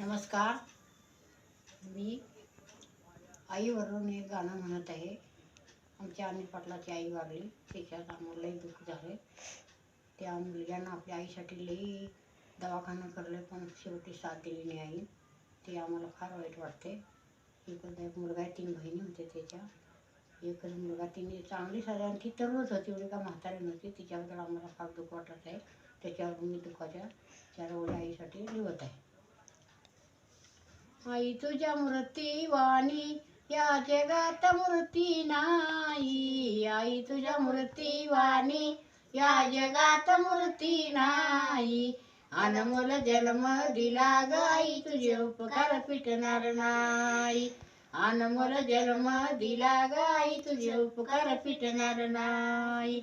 नमस्कार. मी आईवरून एक गाणं म्हणत आहे. आमच्या अनिल पाटलाची आई वारली, त्याच्यात आम्हाला लई दुःख झाले. त्या मुलग्यानं आपल्या आईसाठी लई दवाखाना करले, पण शेवटी साथ दिली नाही आई. ते आम्हाला फार वाईट वाटते. एकुलता एक मुलगा आहे, 3 बहिणी होते त्याच्या. एकच मुलगा, तिने चांगली साधारण ती तरुणच होती, एवढी का म्हातारी नव्हती. तिच्याबद्दल आम्हाला फार दुःख वाटत आहे. त्याच्यावर मी दुःखाच्या 4 ओळी आईसाठी लिहत आहे. आई तुझ्या मूर्तीवाणी या जगात मूर्ती नाही. आई तुझ्या मूर्तीवाणी या जगात मूर्ती नाही. अनमोल जन्म दिला ग आई, तुझे उपकार फिटणार नाही. अनमोल जन्म दिला ग आई, तुझे उपकार फिटणार नाही.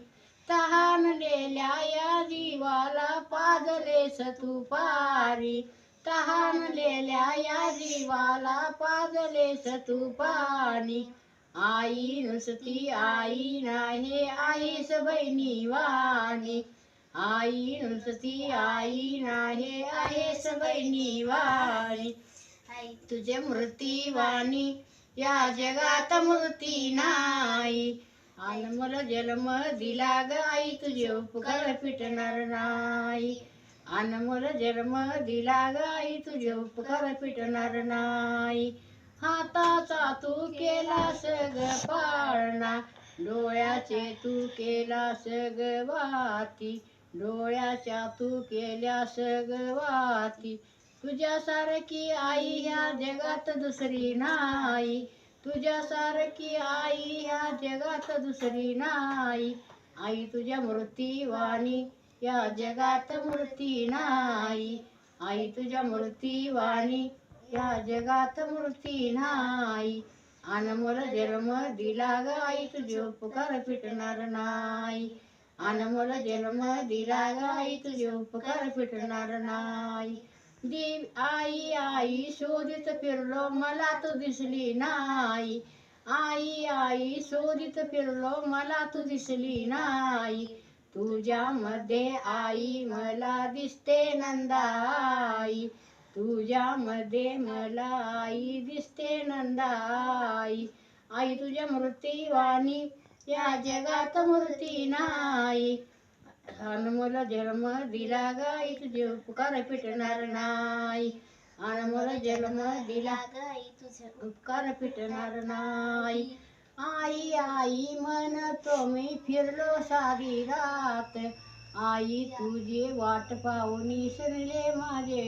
तहानलेल्या या जीवाला पाजलेस तू पारी. तहानलेल्या या जीवाला पाजलेस तू पाणी. आई नुसती आई नाही, आहेस बहिणी वाणी. आई नुसती आई नाही, आहेस बहिणी वाणी. तुझे मूर्तीवाणी या जगात मूर्ती नाही. अनमोल जन्म दिला ग आई, तुझे उपकार फिटणार नाही. अनमोल जन्म दिला ग आई, तुझे उपकार फिटणार नाही. हाताचा तू केलास ग पाळणा, डोळ्याचे तू केलास ग वाती. डोळ्याच्या तू केल्यास ग वाती. तुझ्यासारखी आई ह्या जगात दुसरी नाही. तुझ्यासारखी आई ह्या जगात दुसरी नाही. आई तुझ्या मूर्तीवाणी या जगात मूर्ती नाही. आई तुझ्या मूर्तीवाणी या जगात मूर्ती नाही. अनमोल जन्म दिला ग आई, तुझे उपकार फिटणार नाही. अनमोल जन्म दिला ग आई, तुझे उपकार फिटणार नाही. आई आई शोधित फिरलो, मला तू दिसली नाही. आई आई शोधित फिरलो, मला तू दिसली नाही. तुझ्यामध्ये आई मला दिसते नंदाई. तुझ्यामध्ये मला आई दिसते नंदाई. आई तुझ्या मूर्तीवाणी या जगात मूर्ती नाही. अनमोल जन्म दिला ग आई, तुझे उपकार फिटणार नाही. अनमोल जन्म दिला ग आई, तुझे उपकार फिटणार नाही. आई आई म्हणतो मी फिरलो सारी रात. आई तुझी वाट पाहून विसरले माझे